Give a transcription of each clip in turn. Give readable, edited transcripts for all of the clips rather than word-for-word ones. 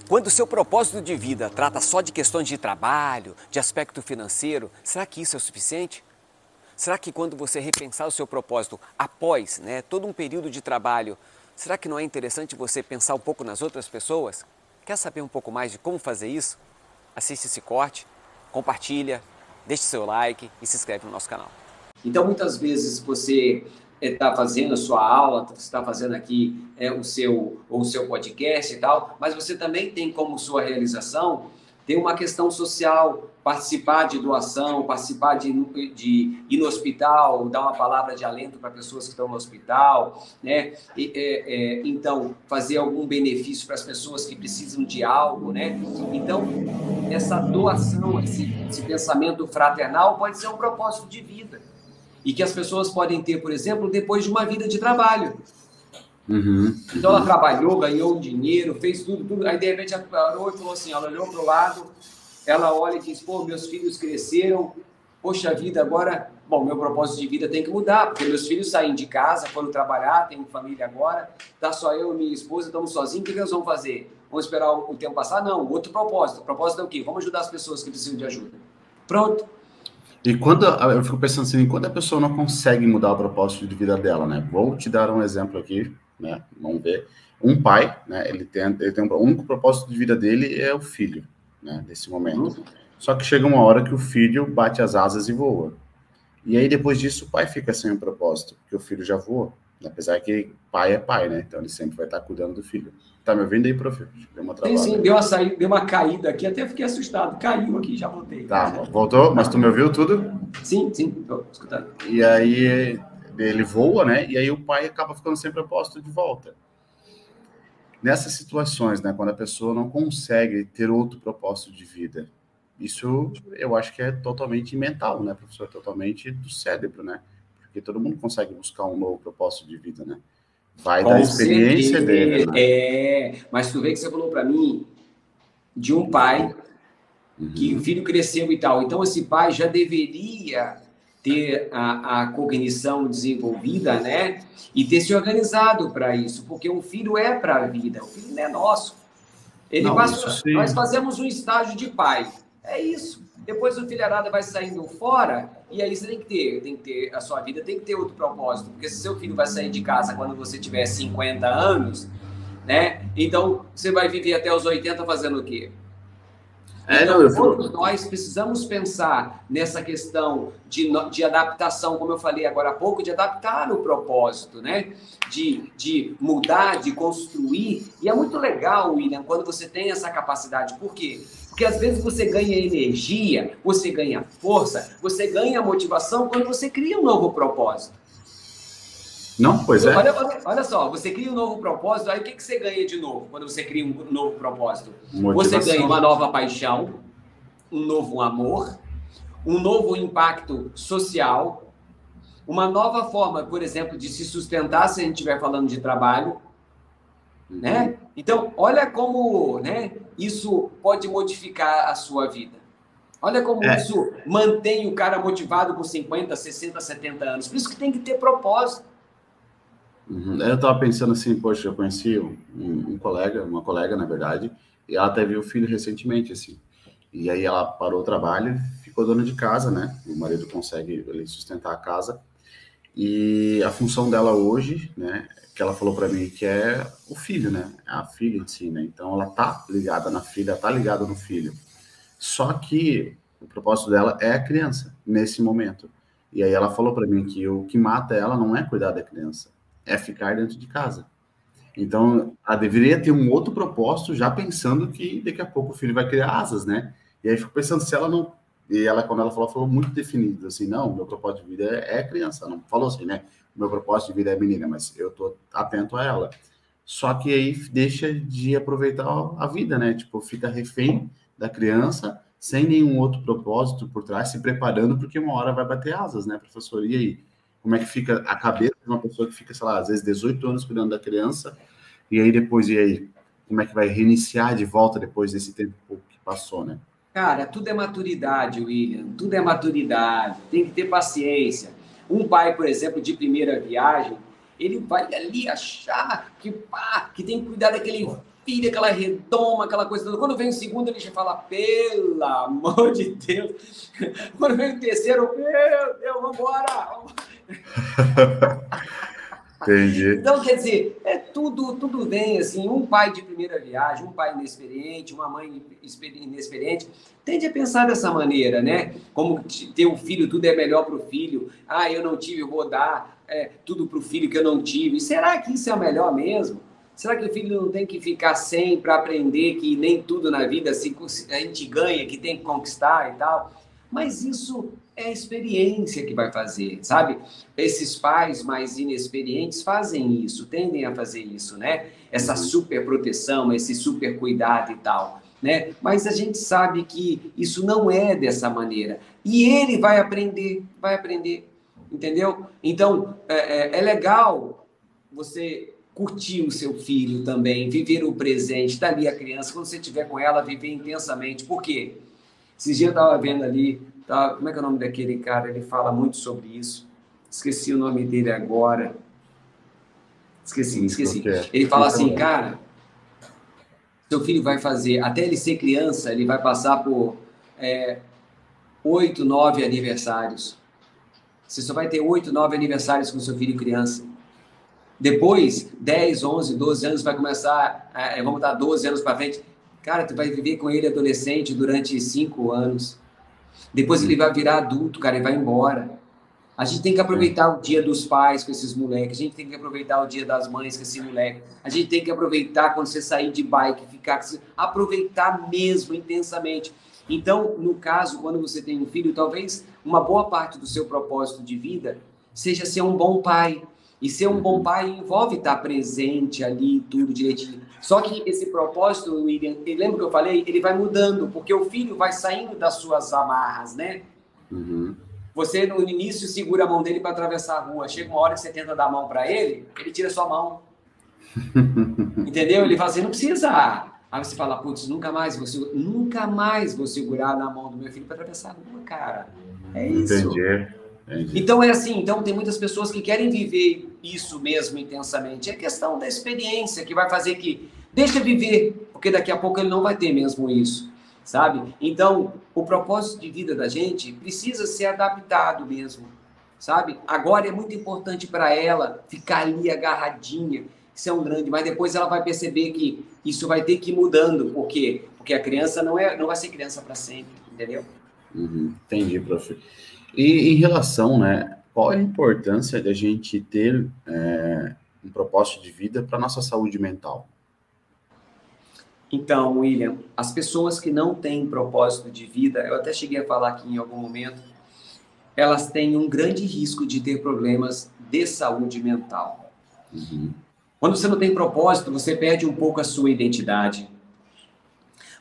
Quando o seu propósito de vida trata só de questões de trabalho, de aspecto financeiro, será que isso é o suficiente? Será que quando você repensar o seu propósito após, todo um período de trabalho, será que não é interessante você pensar um pouco nas outras pessoas? Quer saber um pouco mais de como fazer isso? Assiste esse corte, compartilha, deixe seu like e se inscreve no nosso canal. Então, muitas vezes você está fazendo a sua aula, você está fazendo aqui o seu podcast e tal, mas você também tem como sua realização ter uma questão social, participar de doação, participar de ir no hospital, dar uma palavra de alento para pessoas que estão no hospital, né? Então, fazer algum benefício para as pessoas que precisam de algo, né? Então, essa doação, esse pensamento fraternal pode ser um propósito de vida. E que as pessoas podem ter, por exemplo, depois de uma vida de trabalho. Então, ela trabalhou, ganhou dinheiro, fez tudo. Aí, de repente, ela parou e falou assim, ela olhou para o lado, ela olha e diz, pô, meus filhos cresceram, poxa vida, agora, bom, meu propósito de vida tem que mudar, porque meus filhos saem de casa, foram trabalhar, tenho família agora, tá só eu e minha esposa, estamos sozinhos, o que nós vamos fazer? Vamos esperar o tempo passar? Não, outro propósito. O propósito é o quê? Vamos ajudar as pessoas que precisam de ajuda. Pronto. E quando eu fico pensando assim, quando a pessoa não consegue mudar o propósito de vida dela, né? Vou te dar um exemplo aqui, né? Vamos ver. Um pai, né? Ele tem o único propósito de vida dele é o filho, né? Nesse momento. Só que chega uma hora que o filho bate as asas e voa. E aí depois disso o pai fica sem um propósito, porque o filho já voou. Apesar que pai é pai, né? Então ele sempre vai estar cuidando do filho. Tá me ouvindo aí, prof? Deu uma travada. Sim, deu uma caída aqui, até fiquei assustado. Caiu aqui, já voltei. Tá, voltou? Mas tu me ouviu tudo? Sim, tô escutando. E aí ele voa, né? E aí o pai acaba ficando sem propósito de volta. Nessas situações, né? Quando a pessoa não consegue ter outro propósito de vida, isso eu acho que é totalmente mental, né, professor? Totalmente do cérebro, né? Porque todo mundo consegue buscar um novo propósito de vida, né? Vai da experiência dele, né? Mas tu vê que você falou para mim de um pai que o filho cresceu e tal. Então, esse pai já deveria ter a cognição desenvolvida, né? E ter se organizado para isso, porque um filho é para a vida, o filho não é nosso. Nós fazemos um estágio de pai. É isso. Depois o filharada vai saindo fora, e aí você tem que ter a sua vida tem que ter outro propósito, porque se seu filho vai sair de casa quando você tiver 50 anos, então você vai viver até os 80 fazendo o quê? Então, todos nós precisamos pensar nessa questão de adaptação, como eu falei agora há pouco, de adaptar o propósito, né? De mudar, de construir. E é muito legal, William, quando você tem essa capacidade. Por quê? Porque às vezes você ganha energia, você ganha força, você ganha motivação quando você cria um novo propósito. Não, pois é. Olha só, você cria um novo propósito, aí o que você ganha de novo quando você cria um novo propósito? Motivação. Você ganha uma nova paixão, um novo amor, um novo impacto social, uma nova forma, por exemplo, de se sustentar se a gente estiver falando de trabalho, né? Então, olha como, né, isso pode modificar a sua vida. Olha como isso mantém o cara motivado com 50, 60, 70 anos. Por isso que tem que ter propósito. Eu estava pensando assim, poxa, eu conheci uma colega, na verdade, e ela teve um filho recentemente, assim. E aí ela parou o trabalho, ficou dona de casa, né? O marido consegue ele sustentar a casa. E a função dela hoje, né, que ela falou para mim, que é o filho, né? A filha em si, né? Então ela tá ligada na filha, tá ligada no filho. Só que o propósito dela é a criança, nesse momento. E aí ela falou para mim que o que mata ela não é cuidar da criança, é ficar dentro de casa. Então, ela deveria ter um outro propósito, já pensando que daqui a pouco o filho vai criar asas, né? E aí eu fico pensando se ela não... E ela, quando ela falou muito definido, assim, não, meu propósito de vida é criança. Ela não falou assim, né? Meu propósito de vida é menina, mas eu tô atento a ela. Só que aí deixa de aproveitar a vida, né? Tipo, fica refém da criança, sem nenhum outro propósito por trás, se preparando, porque uma hora vai bater asas, né, professor? E aí? Como é que fica a cabeça de uma pessoa que fica, sei lá, às vezes 18 anos cuidando da criança, e aí depois, como é que vai reiniciar de volta depois desse tempo que passou, né? Cara, tudo é maturidade, William, tudo é maturidade, tem que ter paciência. Um pai, por exemplo, de primeira viagem, ele vai ali achar que tem que cuidar daquele filha, aquela redoma, aquela coisa toda. Quando vem o segundo, ele já fala, pelo amor de Deus. Quando vem o terceiro, meu Deus, vambora. Entendi. Então, quer dizer, tudo bem, assim, um pai de primeira viagem, um pai inexperiente, uma mãe inexperiente, tende a pensar dessa maneira, né? Como ter um filho, tudo é melhor para o filho. Ah, eu não tive, eu vou dar tudo para o filho que eu não tive. Será que isso é o melhor mesmo? Será que o filho não tem que ficar sem para aprender que nem tudo na vida a gente ganha, que tem que conquistar e tal? Mas isso é a experiência que vai fazer, sabe? Esses pais mais inexperientes fazem isso, tendem a fazer isso, né? Essa super proteção, esse super cuidado e tal, né? Mas a gente sabe que isso não é dessa maneira. E ele vai aprender, entendeu? Então, é legal você curtir o seu filho também, viver o presente, estar ali a criança, quando você estiver com ela, viver intensamente. Por quê? Esses dias eu estava vendo ali, tá, como é que é o nome daquele cara? Ele fala muito sobre isso. Esqueci o nome dele agora. Esqueci. Ele fala assim, cara, seu filho vai fazer, até ele ser criança, ele vai passar por 8, 9 aniversários. Você só vai ter 8, 9 aniversários com seu filho criança. Depois, 10, 11, 12 anos, vai começar, vamos dar 12 anos para frente. Cara, tu vai viver com ele adolescente durante 5 anos. Depois ele vai virar adulto, cara, e vai embora. A gente tem que aproveitar o dia dos pais com esses moleques. A gente tem que aproveitar o dia das mães com esse moleque. A gente tem que aproveitar quando você sair de bike, aproveitar mesmo intensamente. Então, no caso, quando você tem um filho, talvez uma boa parte do seu propósito de vida seja ser um bom pai. E ser um bom pai envolve estar presente ali, tudo direitinho. Só que esse propósito, William, lembra que eu falei? Ele vai mudando, porque o filho vai saindo das suas amarras, né? Uhum. Você, no início, segura a mão dele para atravessar a rua. Chega uma hora que você tenta dar a mão para ele, ele tira a sua mão. Entendeu? Ele fala assim, não precisa. Aí você fala, putz, nunca mais vou segurar na mão do meu filho para atravessar a rua, cara. É isso. Entendi. Então é assim, então tem muitas pessoas que querem viver isso mesmo intensamente. É questão da experiência que vai fazer que deixa viver, porque daqui a pouco ele não vai ter mesmo isso, sabe? Então, o propósito de vida da gente precisa ser adaptado mesmo, sabe? Agora é muito importante para ela ficar ali agarradinha, isso é um grande, mas depois ela vai perceber que isso vai ter que ir mudando, por quê? Porque a criança não vai ser criança para sempre, entendeu? Entendi, prof. E em relação, né, qual é a importância da gente ter um propósito de vida para nossa saúde mental? Então, William, as pessoas que não têm propósito de vida, eu até cheguei a falar aqui em algum momento, elas têm um grande risco de ter problemas de saúde mental. Quando você não tem propósito, você perde um pouco a sua identidade.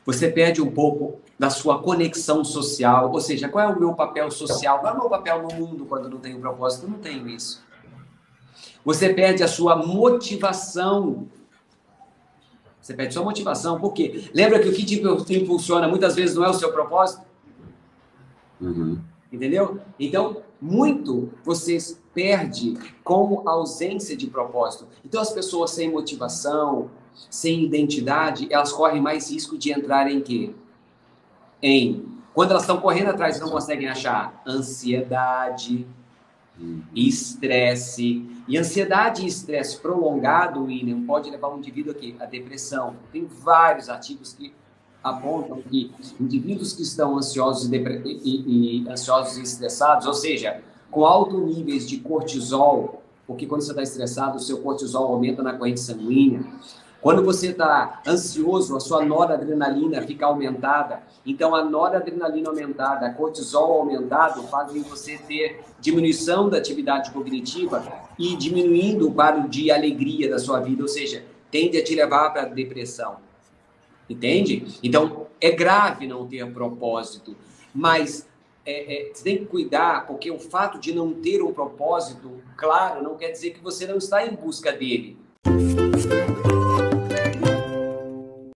Você perde um pouco da sua conexão social, ou seja, qual é o meu papel social? Qual é o meu papel no mundo quando não tenho propósito? Eu não tenho isso. Você perde a sua motivação. Você perde a sua motivação, por quê? Lembra que o que te impulsiona muitas vezes não é o seu propósito? Entendeu? Então, muito você perde com a ausência de propósito. Então, as pessoas sem motivação, sem identidade, elas correm mais risco de entrar em quê? Quando elas estão correndo atrás e não conseguem achar ansiedade, estresse. E ansiedade e estresse prolongado, William, pode levar um indivíduo aqui à depressão. Tem vários artigos que apontam que indivíduos que estão ansiosos e estressados, ou seja, com altos níveis de cortisol, porque quando você está estressado, o seu cortisol aumenta na corrente sanguínea. Quando você está ansioso, a sua noradrenalina fica aumentada. Então, a noradrenalina aumentada, a cortisol aumentado, fazem você ter diminuição da atividade cognitiva e diminuindo o quadro de alegria da sua vida, ou seja, tende a te levar para a depressão. Entende? Então, é grave não ter propósito, mas você tem que cuidar, porque o fato de não ter um propósito claro não quer dizer que você não está em busca dele.